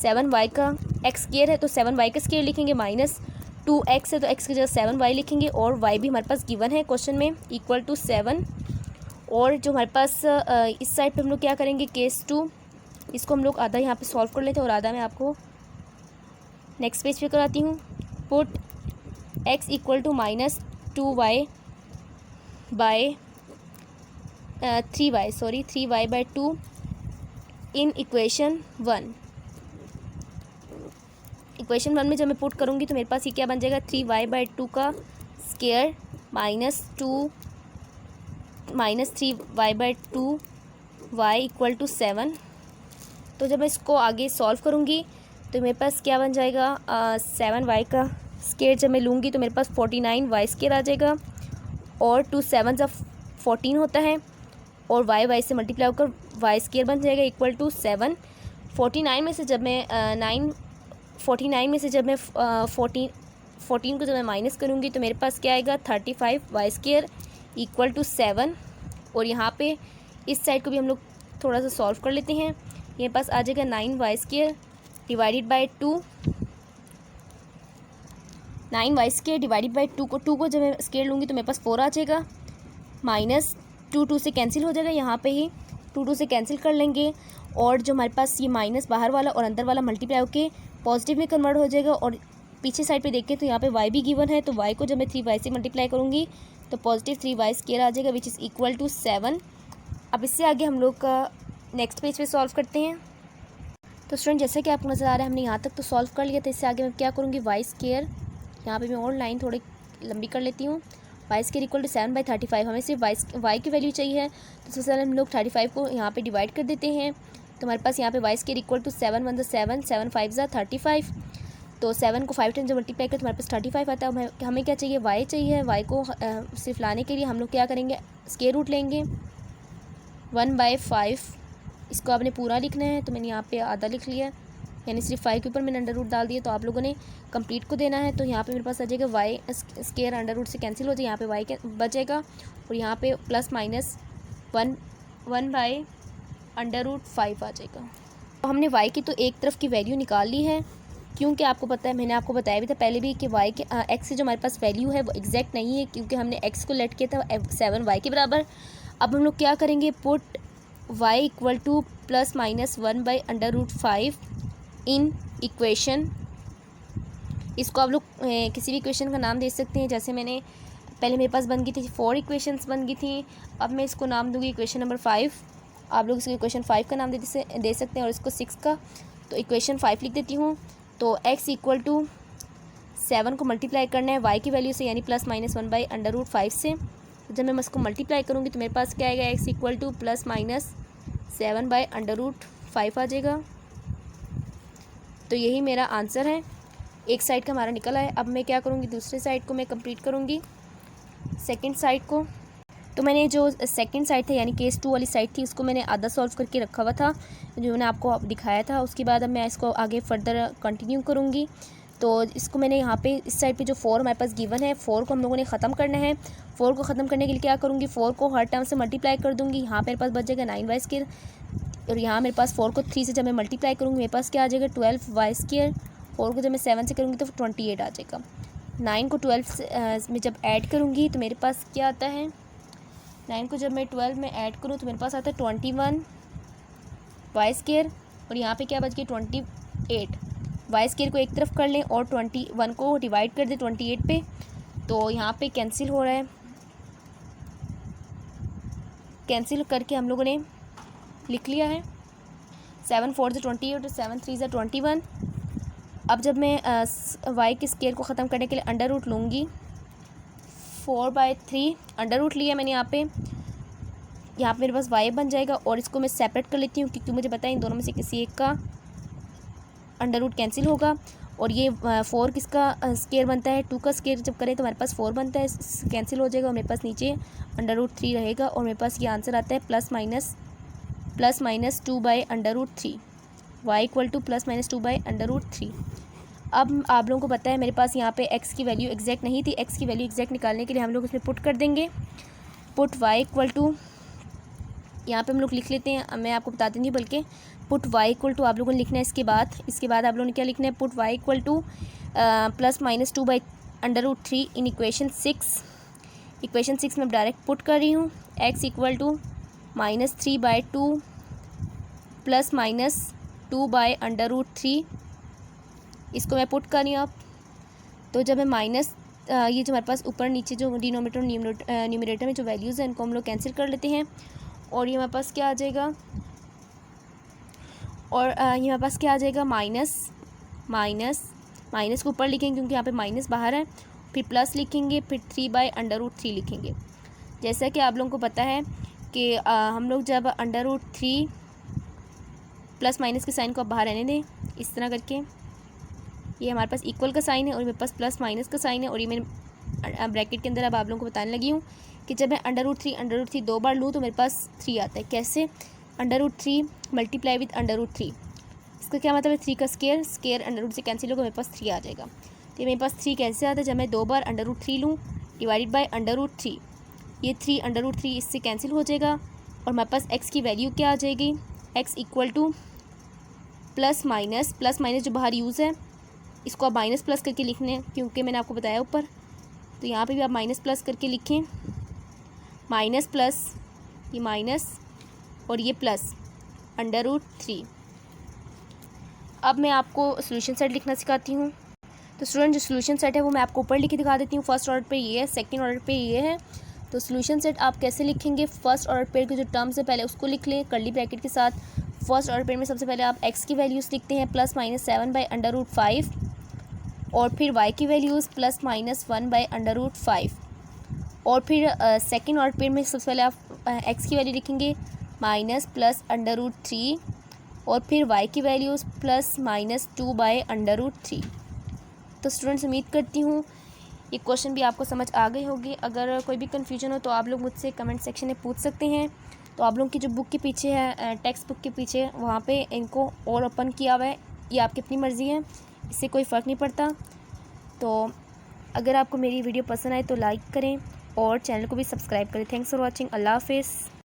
7y का x स्क्वायर है तो 7y का स्क्वायर लिखेंगे, माइनस 2x है तो x की जगह 7y लिखेंगे और y भी हमारे पास गिवन है क्वेश्चन में इक्वल टू 7। और जो हमारे पास इस साइड पे हम लोग क्या करेंगे, केस 2 इसको हम लोग आधा यहाँ पे सॉल्व कर लेते हैं और आधा मैं आपको नेक्स्ट पेज पे कराती हूँ। Put x equal to minus 2y by 3y by 2 in equation 1 में जब मैं पुट करूँगी तो मेरे पास ये क्या बन जाएगा, 3y बाय 2 का square minus 3y by 2y equal to 7। तो जब मैं इसको आगे सॉल्व करूँगी तो मेरे पास क्या बन जाएगा, 7y का स्क्वायर जब मैं लूँगी तो मेरे पास 49y स्क्वायर आ जाएगा और 2 7 जब 14 होता है और y से मल्टीप्लाई होकर y स्क्वायर बन जाएगा इक्वल टू 7। 49 में से जब मैं 14 को जब मैं माइनस करूँगी तो मेरे पास क्या आएगा, 35y स्क्वायर इक्वल टू 7। और यहाँ पे इस साइड को भी हम लोग थोड़ा सा सॉल्व कर लेते हैं। मेरे पास आ जाएगा 9y square divided by 2, 9y square divided by 2 को जब मैं स्क्वायर लूँगी तो मेरे पास 4 आ जाएगा, माइनस 2 से कैंसिल हो जाएगा, यहाँ पे ही 2 से कैंसिल कर लेंगे और जो हमारे पास ये माइनस बाहर वाला और अंदर वाला मल्टीप्लाई होकर पॉजिटिव में कन्वर्ट हो जाएगा। और पीछे साइड पे देखें तो यहाँ पे y भी गिवन है तो y को जब मैं 3y से मल्टीप्लाई करूँगी तो पॉजिटिव 3y स्क्वायर आ जाएगा विच इज़ इक्वल टू 7। अब इससे आगे हम लोग का नेक्स्ट पेज पे सॉल्व करते हैं। तो स्टूडेंट जैसा कि आपको नज़र आ रहा है हमने यहाँ तक तो सॉल्व कर लिया था। इससे आगे मैं क्या करूँगी, y स्क्वायर, यहाँ पे मैं और लाइन थोड़ी लंबी कर लेती हूँ। y स्क्वायर इक्वल टू 7/35, हमें सिर्फ y की वैल्यू चाहिए है तो सबसे पहले हम लोग 35 को यहाँ पे डिवाइड कर देते हैं। तो हमारे पास यहाँ पे y स्क्वायर इक्वल टू 7 1 7 7 5 35। तो 7 को 5 टाइम जब मल्टीप्लाई करें तो हमारे पास 35 आता है। हमें क्या चाहिए, y चाहिए। y को सिर्फ लाने के लिए हम लोग क्या करेंगे, स्क्वायर रूट लेंगे 1/5। इसको आपने पूरा लिखना है तो मैंने यहाँ पे आधा लिख लिया, यानी सिर्फ 5 के ऊपर मैंने अंडर रूट डाल दिया। तो आप लोगों ने कंप्लीट को देना है। तो यहाँ पे मेरे पास आ जाएगा y स्क्वायर अंडर रूट से कैंसिल हो जाए, यहाँ पे y बचेगा और यहाँ पे प्लस माइनस 1/√5 आ जाएगा। तो हमने y की तो एक तरफ की वैल्यू निकाल ली है, क्योंकि आपको पता है, मैंने आपको बताया भी था पहले भी कि y के x से जो हमारे पास वैल्यू है वो एग्जैक्ट नहीं है, क्योंकि हमने x को लेट किया था 7y के बराबर। अब हम लोग क्या करेंगे, put y equal to plus minus 1/√5 in equation. इसको आप लोग किसी भी इक्वेशन का नाम दे सकते हैं। जैसे मैंने पहले मेरे पास बन गई थी 4 इक्वेशंस बन गई थी, अब मैं इसको नाम दूंगी इक्वेशन नंबर 5। आप लोग इसको इक्वेशन 5 का नाम दे सकते हैं और इसको 6 का। तो इक्वेशन 5 लिख देती हूँ। तो x इक्वल टू 7 को मल्टीप्लाई करना है y की वैल्यू से, यानी प्लस माइनस 1/√5 से। जब मैं इसको मल्टीप्लाई करूँगी तो मेरे पास क्या आएगा, x equal to plus minus 7/√5 आ जाएगा। तो यही मेरा आंसर है। एक साइड का हमारा निकला है। अब मैं क्या करूँगी, दूसरे साइड को मैं कंप्लीट करूँगी, सेकंड साइड को। तो मैंने जो सेकंड साइड था यानी केस 2 वाली साइड थी उसको मैंने आधा सॉल्व करके रखा हुआ था जो मैंने आपको दिखाया था। उसके बाद अब मैं इसको आगे फर्दर कंटिन्यू करूँगी। तो इसको मैंने यहाँ पे इस साइड पे जो 4 हमारे पास गिवन है, 4 को हम लोगों ने ख़त्म करना है। 4 को ख़त्म करने के लिए क्या करूँगी, 4 को हर टर्म से मल्टीप्लाई कर दूँगी। यहाँ मेरे पास बच जाएगा 9y स्क्वायर और यहाँ मेरे पास 4 को 3 से जब मैं मल्टीप्लाई करूँगी मेरे पास क्या आ जाएगा 12y स्क्वायर। 4 को जब मैं 7 से करूँगी तो 28 आ जाएगा। 9 को 12 में जब ऐड करूँगी तो मेरे पास क्या आता है, 9 को जब मैं 12 में ऐड करूँ तो मेरे पास आता है 21y स्क्वायर और यहाँ पे क्या बच गया 28। y स्क्वायर को एक तरफ कर लें और 21 को डिवाइड कर दें 28 पे तो यहाँ पे कैंसिल हो रहा है, कैंसिल करके हम लोगों ने लिख लिया है 7 4 28 और 7 3 21। अब जब मैं y के स्केयर को ख़त्म करने के लिए अंडर रूट लूँगी, 4/3 अंडर रूट लिया मैंने यहाँ पे मेरे पास y बन जाएगा। और इसको मैं सेपरेट कर लेती हूँ क्योंकि मुझे पता है इन दोनों में से किसी एक का अंडर रूट कैंसिल होगा। और ये 4 किसका स्केयर बनता है, 2 का स्केयर जब करें तो हमारे पास 4 बनता है, कैंसिल हो जाएगा और मेरे पास नीचे अंडर रूट 3 रहेगा। और मेरे पास ये आंसर आता है प्लस माइनस 2/√3, y = +-2/√3। अब आप लोगों को पता है मेरे पास यहाँ पे x की वैल्यू एग्जैक्ट नहीं थी, x की वैल्यू एग्जैक्ट निकालने के लिए हम लोग इसमें पुट कर देंगे। पुट y = यहाँ पे हम लोग लिख लेते हैं, मैं आपको बता देंगी, बल्कि पुट y = आप लोगों ने लिखना है इसके बाद आप लोगों ने क्या लिखना है, put y = +-2/√3 in equation 6। Equation 6 में डायरेक्ट पुट कर रही हूँ, x = -3/2 +-2/√3, इसको मैं पुट कर रही हूँ। अब तो जब मैं माइनस ये जो हमारे पास ऊपर नीचे जो डिनोमिनेटर न्यूमरेटर में जो वैल्यूज़ हैं इनको हम लोग कैंसिल कर लेते हैं। और ये हमारे पास क्या आ जाएगा, माइनस को ऊपर लिखेंगे क्योंकि यहाँ पे माइनस बाहर है, फिर प्लस लिखेंगे, फिर 3/√3 लिखेंगे। जैसा कि आप लोगों को पता है कि हम लोग जब √3 प्लस माइनस के साइन को आप बाहर रहने दें इस तरह करके, ये हमारे पास इक्वल का साइन है और मेरे पास प्लस माइनस का साइन है। और ये मैंने ब्रैकेट के अंदर अब आप लोगों को बताने लगी हूँ कि जब मैं √3 2 बार लूँ तो मेरे पास 3 आता है। कैसे, √3 मल्टीप्लाई विद √3, इसका क्या मतलब है, 3 का स्केयर अंडर रूट से कैंसिल होगा, मेरे पास 3 आ जाएगा। तो मेरे पास 3 कैसे आता है, जब मैं 2 बार √3 लूँ डिवाइडेड बाय √3, ये 3 √3 इससे कैंसिल हो जाएगा और हमारे पास x की वैल्यू क्या आ जाएगी, x = प्लस माइनस जो बाहर यूज़ है इसको आप माइनस प्लस करके लिखने, क्योंकि मैंने आपको बताया ऊपर, तो यहाँ पे भी आप माइनस प्लस करके लिखें, माइनस प्लस, ये माइनस और ये प्लस √3। अब मैं आपको सोल्यूशन सेट लिखना सिखाती हूँ। तो स्टूडेंट जो सोल्यूशन सेट है वो मैं आपको ऊपर लिख के दिखा देती हूँ। फर्स्ट ऑर्डर पे ये है, सेकंड ऑर्डर पे ये है। तो सोल्यूशन सेट आप कैसे लिखेंगे, फर्स्ट ऑर्डर पेयर के जो टर्म्स है पहले उसको लिख लें कर्ली ब्रैकेट के साथ। फर्स्ट ऑर्डर पेयर में सबसे पहले आप x की वैल्यूज़ लिखते हैं +-7/√5 और फिर y की वैल्यूज़ +-1/√5 और फिर सेकंड ऑर्डर पेयर में सबसे पहले आप x की वैल्यू लिखेंगे -+√3 और फिर y की वैल्यूज़ +-2/√3। तो स्टूडेंट्स उम्मीद करती हूँ ये क्वेश्चन भी आपको समझ आ गई होगी। अगर कोई भी कन्फ्यूजन हो तो आप लोग मुझसे कमेंट सेक्शन में पूछ सकते हैं। तो आप लोगों की जो बुक के पीछे है, टेक्स्ट बुक के पीछे, वहाँ पे इनको और ओपन किया हुआ है, ये आपकी अपनी मर्ज़ी है, इससे कोई फ़र्क नहीं पड़ता। तो अगर आपको मेरी वीडियो पसंद आए तो लाइक करें और चैनल को भी सब्सक्राइब करें। Thanks for watching. अल्लाह हाफ़िज़।